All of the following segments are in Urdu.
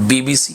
BBC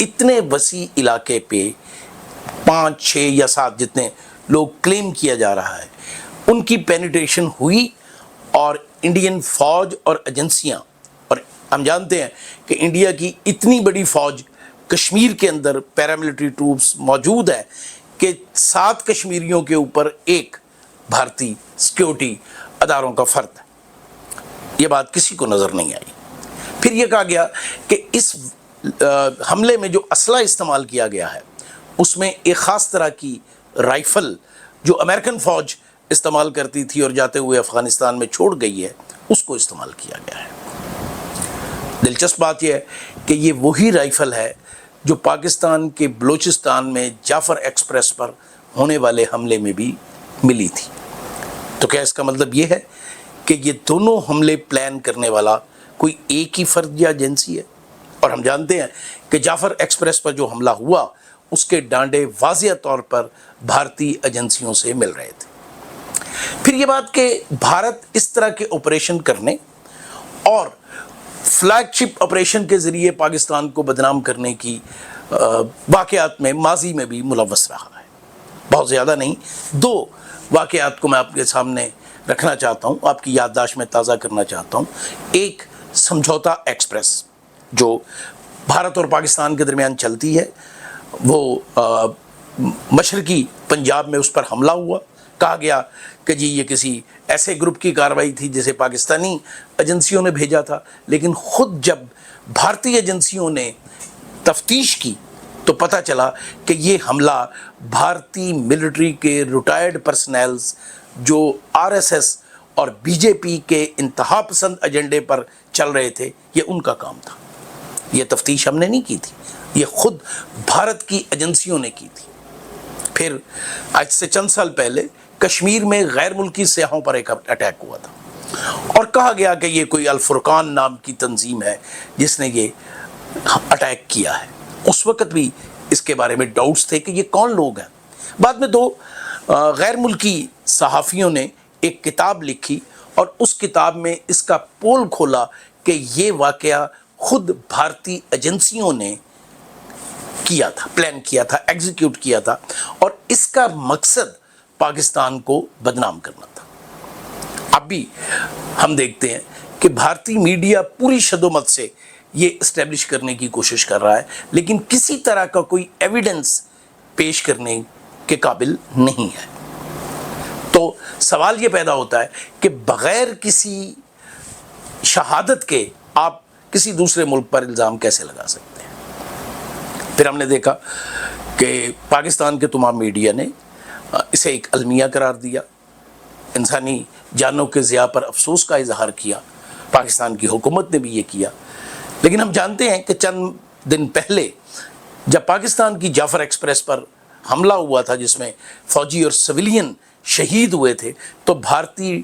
اتنے وسیع علاقے پہ 5 6 یا 7 جتنے لوگ کلیم کیا جا رہا ہے ان کی پینیٹریشن ہوئی، اور انڈین فوج اور ایجنسیاں، اور ہم جانتے ہیں کہ انڈیا کی اتنی بڑی فوج کشمیر کے اندر پیراملٹری ٹروپس موجود ہے کہ 7 کشمیریوں کے اوپر ایک بھارتی سیکیورٹی اداروں کا فرد ہے۔ یہ بات کسی کو نظر نہیں آئی۔ پھر یہ کہا گیا کہ اس حملے میں جو اسلحہ استعمال کیا گیا ہے اس میں ایک خاص طرح کی رائفل جو امریکن فوج استعمال کرتی تھی اور جاتے ہوئے افغانستان میں چھوڑ گئی ہے اس کو استعمال کیا گیا ہے۔ دلچسپ بات یہ ہے کہ یہ وہی رائفل ہے جو پاکستان کے بلوچستان میں جعفر ایکسپریس پر ہونے والے حملے میں بھی ملی تھی۔ تو کیا اس کا مطلب یہ ہے کہ یہ دونوں حملے پلان کرنے والا کوئی ایک ہی فرد یا ایجنسی ہے؟ اور ہم جانتے ہیں کہ جعفر ایکسپریس پر جو حملہ ہوا اس کے ڈانڈے واضح طور پر بھارتی ایجنسیوں سے مل رہے تھے۔ پھر یہ بات کہ بھارت اس طرح کے آپریشن کرنے اور فلیگ شپ آپریشن کے ذریعے پاکستان کو بدنام کرنے کی واقعات میں ماضی میں بھی ملوث رہا ہے۔ بہت زیادہ نہیں، 2 واقعات کو میں آپ کے سامنے رکھنا چاہتا ہوں، آپ کی یادداشت میں تازہ کرنا چاہتا ہوں۔ ایک سمجھوتا ایکسپریس جو بھارت اور پاکستان کے درمیان چلتی ہے، وہ مشرقی پنجاب میں اس پر حملہ ہوا۔ کہا گیا کہ جی یہ کسی ایسے گروپ کی کارروائی تھی جسے پاکستانی ایجنسیوں نے بھیجا تھا، لیکن خود جب بھارتی ایجنسیوں نے تفتیش کی تو پتہ چلا کہ یہ حملہ بھارتی ملٹری کے ریٹائرڈ پرسنلز جو RSS اور BJP کے انتہا پسند ایجنڈے پر چل رہے تھے، یہ ان کا کام تھا۔ یہ تفتیش ہم نے نہیں کی تھی، یہ خود بھارت کی ایجنسیوں نے کی تھی۔ پھر آج سے چند سال پہلے کشمیر میں غیر ملکی سیاحوں پر ایک اٹیک ہوا تھا اور کہا گیا کہ یہ کوئی الفرقان نام کی تنظیم ہے جس نے یہ اٹیک کیا ہے۔ اس وقت بھی اس کے بارے میں ڈاؤٹس تھے کہ یہ کون لوگ ہیں۔ بعد میں 2 غیر ملکی صحافیوں نے ایک کتاب لکھی اور اس کتاب میں اس کا پول کھولا کہ یہ واقعہ خود بھارتی ایجنسیوں نے کیا تھا، پلان کیا تھا، ایگزیکیوٹ کیا تھا، اور اس کا مقصد پاکستان کو بدنام کرنا تھا۔ اب بھی ہم دیکھتے ہیں کہ بھارتی میڈیا پوری شدومت سے یہ اسٹیبلش کرنے کی کوشش کر رہا ہے، لیکن کسی طرح کا کوئی ایویڈنس پیش کرنے کے قابل نہیں ہے۔ تو سوال یہ پیدا ہوتا ہے کہ بغیر کسی شہادت کے آپ کسی دوسرے ملک پر الزام کیسے لگا سکتے ہیں؟ پھر ہم نے دیکھا کہ پاکستان کے تمام میڈیا نے اسے ایک المیہ قرار دیا، انسانی جانوں کے ضیاع پر افسوس کا اظہار کیا، پاکستان کی حکومت نے بھی یہ کیا۔ لیکن ہم جانتے ہیں کہ چند دن پہلے جب پاکستان کی جعفر ایکسپریس پر حملہ ہوا تھا جس میں فوجی اور سویلین شہید ہوئے تھے، تو بھارتی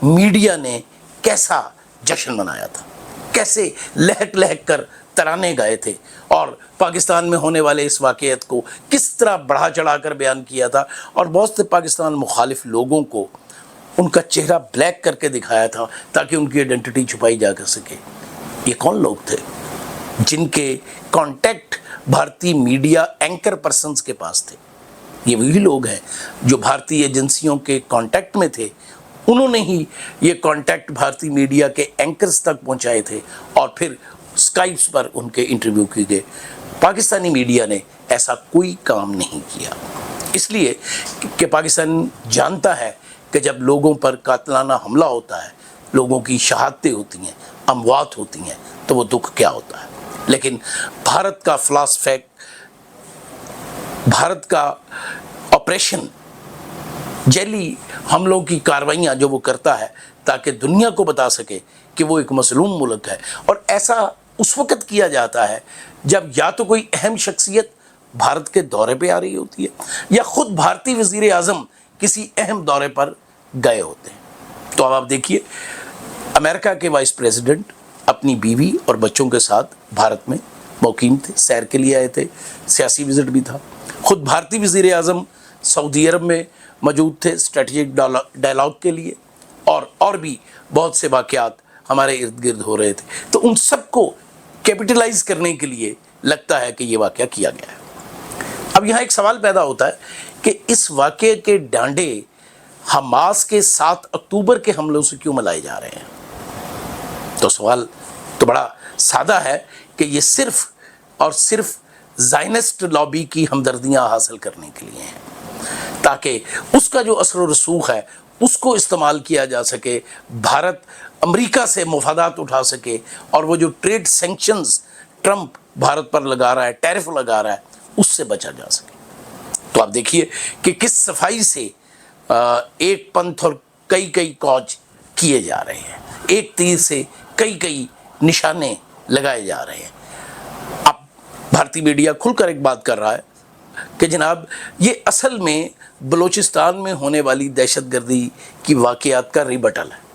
میڈیا نے کیسا جشن منایا تھا، کیسے لہک لہک کر ترانے گائے تھے، اور پاکستان میں ہونے والے اس واقعات کو کس طرح بڑھا چڑھا کر بیان کیا تھا، اور بہت سے پاکستان مخالف لوگوں کو ان کا چہرہ بلیک کر کے دکھایا تھا تاکہ ان کی آئیڈینٹی چھپائی جا کر سکے۔ یہ کون لوگ تھے جن کے کانٹیکٹ بھارتی میڈیا اینکر پرسنز کے پاس تھے؟ یہ وہی لوگ ہیں جو بھارتی ایجنسیوں کے کانٹیکٹ میں تھے، انہوں نے ہی یہ کانٹیکٹ بھارتی میڈیا کے اینکرز تک پہنچائے تھے اور پھر اسکائپس پر ان کے انٹرویو کیے گئے۔ پاکستانی میڈیا نے ایسا کوئی کام نہیں کیا، اس لیے کہ پاکستان جانتا ہے کہ جب لوگوں پر قاتلانہ حملہ ہوتا ہے، لوگوں کی شہادتیں ہوتی ہیں، اموات ہوتی ہیں، تو وہ دکھ کیا ہوتا ہے۔ لیکن بھارت کا فلاسفہ، بھارت کا آپریشن، جیلی حملوں کی کاروائیاں جو وہ کرتا ہے تاکہ دنیا کو بتا سکے کہ وہ ایک مظلوم ملک ہے، اور ایسا اس وقت کیا جاتا ہے جب یا تو کوئی اہم شخصیت بھارت کے دورے پہ آ رہی ہوتی ہے یا خود بھارتی وزیر اعظم کسی اہم دورے پر گئے ہوتے ہیں۔ تو اب آپ دیکھیے، امریکہ کے وائس پریزیڈنٹ اپنی بیوی اور بچوں کے ساتھ بھارت میں مقیم تھے، سیر کے لیے آئے تھے، سیاسی وزٹ بھی تھا۔ خود بھارتی وزیر اعظم سعودی عرب میں موجود تھے اسٹریٹجک ڈائلاگ کے لیے، اور بھی بہت سے واقعات ہمارے ارد گرد ہو رہے تھے۔ تو ان سب کو کیپٹلائز کرنے کے لیے لگتا ہے کہ یہ واقعہ کیا گیا ہے۔ اب یہاں ایک سوال پیدا ہوتا ہے کہ اس واقعے کے ڈانڈے حماس کے 7 اکتوبر کے حملوں سے کیوں ملائے جا رہے ہیں؟ تو سوال تو بڑا سادہ ہے کہ یہ صرف اور صرف زائنسٹ لابی کی ہمدردیاں حاصل کرنے کے لیے ہیں، تاکہ اس کا جو اثر و رسوخ ہے اس کو استعمال کیا جا سکے، بھارت امریکہ سے مفادات اٹھا سکے، اور وہ جو ٹریڈ سینکشنز ٹرمپ بھارت پر لگا رہا ہے، ٹیرف لگا رہا ہے، اس سے بچا جا سکے۔ تو آپ دیکھیے کہ کس صفائی سے ایک پنتھ اور کئی کوچ کیے جا رہے ہیں، ایک تیر سے کئی نشانے لگائے جا رہے ہیں۔ اب بھارتی میڈیا کھل کر ایک بات کر رہا ہے کہ جناب یہ اصل میں بلوچستان میں ہونے والی دہشت گردی کی واقعات کا ریبٹل ہے۔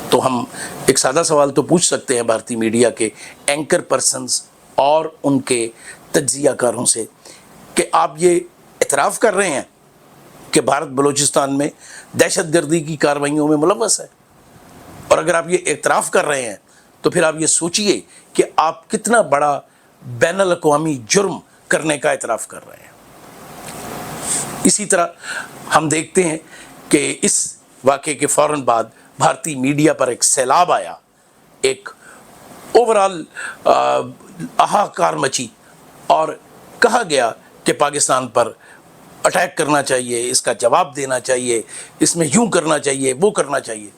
تو ہم ایک سادہ سوال تو پوچھ سکتے ہیں بھارتی میڈیا کے اینکر پرسنز اور ان کے تجزیہ کاروں سے کہ آپ یہ اعتراف کر رہے ہیں کہ بھارت بلوچستان میں دہشت گردی کی کارروائیوں میں ملوث ہے؟ اور اگر آپ یہ اعتراف کر رہے ہیں تو پھر آپ یہ سوچئے کہ آپ کتنا بڑا بین الاقوامی جرم کرنے کا اعتراف کر رہے ہیں۔ اسی طرح ہم دیکھتے ہیں کہ اس واقعے کے فوراً بعد بھارتی میڈیا پر ایک سیلاب آیا، ایک اوورال ہاہکار مچی، اور کہا گیا کہ پاکستان پر اٹیک کرنا چاہیے، اس کا جواب دینا چاہیے، اس میں یوں کرنا چاہیے، وہ کرنا چاہیے۔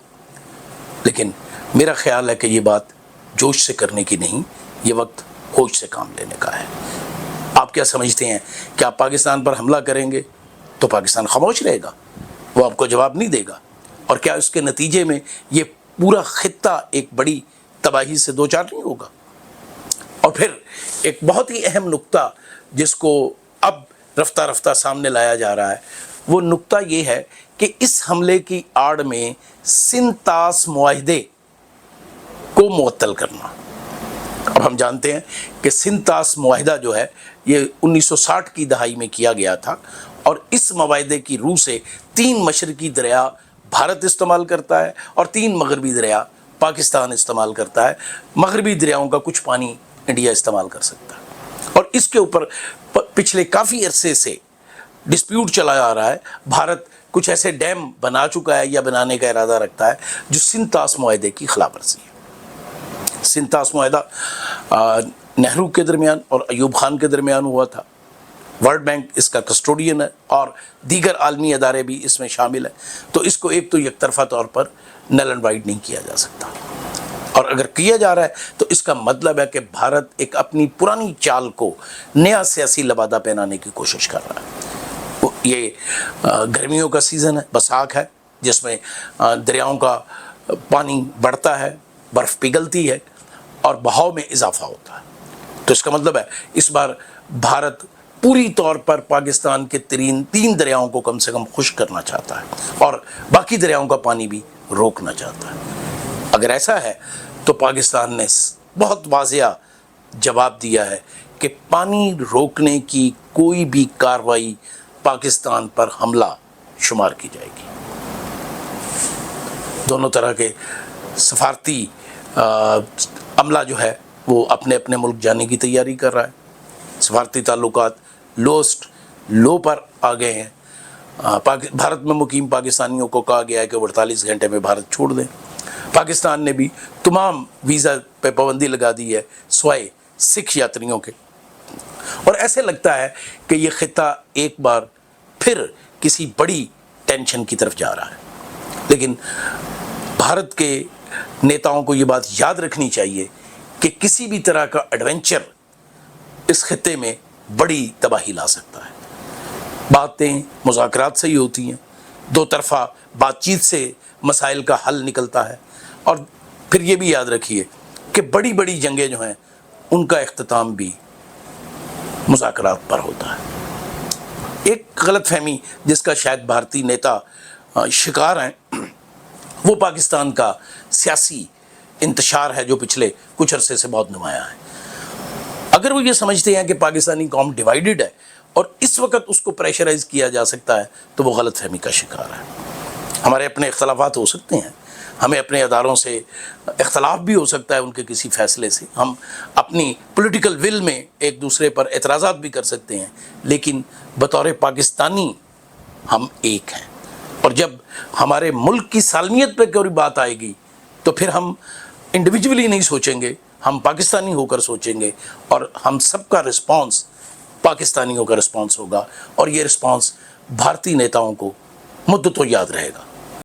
لیکن میرا خیال ہے کہ یہ بات جوش سے کرنے کی نہیں، یہ وقت ہوش سے کام لینے کا ہے۔ آپ کیا سمجھتے ہیں کہ آپ پاکستان پر حملہ کریں گے تو پاکستان خاموش رہے گا، وہ آپ کو جواب نہیں دے گا؟ اور کیا اس کے نتیجے میں یہ پورا خطہ ایک بڑی تباہی سے دوچار نہیں ہوگا؟ اور پھر ایک بہت ہی اہم نقطہ جس کو اب رفتہ رفتہ سامنے لایا جا رہا ہے، وہ نقطہ یہ ہے کہ اس حملے کی آڑ میں سنتاس معاہدے کو معطل کرنا۔ اب ہم جانتے ہیں کہ سنتاس معاہدہ جو ہے یہ 1960 کی دہائی میں کیا گیا تھا، اور اس معاہدے کی روح سے 3 مشرقی دریا بھارت استعمال کرتا ہے اور 3 مغربی دریا پاکستان استعمال کرتا ہے۔ مغربی دریاؤں کا کچھ پانی انڈیا استعمال کر سکتا ہے، اور اس کے اوپر پچھلے کافی عرصے سے ڈسپیوٹ چلا آ رہا ہے۔ بھارت کچھ ایسے ڈیم بنا چکا ہے یا بنانے کا ارادہ رکھتا ہے جو سنتاس معاہدے کی خلاف ورزی ہے۔ سنتاس معاہدہ نہرو کے درمیان اور ایوب خان کے درمیان ہوا تھا۔ ورلڈ بینک اس کا کسٹوڈین ہے اور دیگر عالمی ادارے بھی اس میں شامل ہیں، تو اس کو ایک تو یک طرفہ طور پر نل اینڈ وائڈ نہیں کیا جا سکتا، اور اگر کیا جا رہا ہے تو اس کا مطلب ہے کہ بھارت ایک اپنی پرانی چال کو نیا سیاسی لبادہ پہنانے کی کوشش کر رہا ہے۔ یہ گرمیوں کا سیزن ہے، بساکھ ہے، جس میں دریاؤں کا پانی بڑھتا ہے، برف پگھلتی ہے اور بہاؤ میں اضافہ ہوتا ہے۔ تو اس کا مطلب ہے اس بار بھارت پوری طور پر پاکستان کے 3 دریاؤں کو کم سے کم خشک کرنا چاہتا ہے اور باقی دریاؤں کا پانی بھی روکنا چاہتا ہے۔ اگر ایسا ہے تو پاکستان نے بہت واضح جواب دیا ہے کہ پانی روکنے کی کوئی بھی کارروائی پاکستان پر حملہ شمار کی جائے گی۔ دونوں طرح کے سفارتی عملہ جو ہے وہ اپنے اپنے ملک جانے کی تیاری کر رہا ہے۔ سفارتی تعلقات لوسٹ لو پر آ گئے ہیں۔ بھارت میں مقیم پاکستانیوں کو کہا گیا ہے کہ وہ 48 گھنٹے میں بھارت چھوڑ دیں۔ پاکستان نے بھی تمام ویزا پہ پابندی لگا دی ہے سوائے سکھ یاتریوں کے، اور ایسے لگتا ہے کہ یہ خطہ ایک بار پھر کسی بڑی ٹینشن کی طرف جا رہا ہے۔ لیکن بھارت کے نیتاؤں کو یہ بات یاد رکھنی چاہیے کہ کسی بھی طرح کا ایڈونچر اس خطے میں بڑی تباہی لا سکتا ہے۔ باتیں مذاکرات سے ہی ہوتی ہیں، 2 طرفہ بات چیت سے مسائل کا حل نکلتا ہے، اور پھر یہ بھی یاد رکھیے کہ بڑی بڑی جنگیں جو ہیں ان کا اختتام بھی مذاکرات پر ہوتا ہے۔ ایک غلط فہمی جس کا شاید بھارتی نیتا شکار ہیں وہ پاکستان کا سیاسی انتشار ہے جو پچھلے کچھ عرصے سے بہت نمایاں ہے۔ اگر وہ یہ سمجھتے ہیں کہ پاکستانی قوم ڈیوائیڈڈ ہے اور اس وقت اس کو پریشرائز کیا جا سکتا ہے تو وہ غلط فہمی کا شکار ہے۔ ہمارے اپنے اختلافات ہو سکتے ہیں، ہمیں اپنے اداروں سے اختلاف بھی ہو سکتا ہے ان کے کسی فیصلے سے، ہم اپنی پولیٹیکل ول میں ایک دوسرے پر اعتراضات بھی کر سکتے ہیں، لیکن بطور پاکستانی ہم ایک ہیں۔ اور جب ہمارے ملک کی سالمیت پہ کوئی بات آئے گی تو پھر ہم انڈیویجولی نہیں سوچیں گے، ہم پاکستانی ہو کر سوچیں گے، اور ہم سب کا رسپانس پاکستانیوں کا رسپانس ہوگا، اور یہ رسپانس بھارتی نیتاؤں کو مدتوں یاد رہے گا۔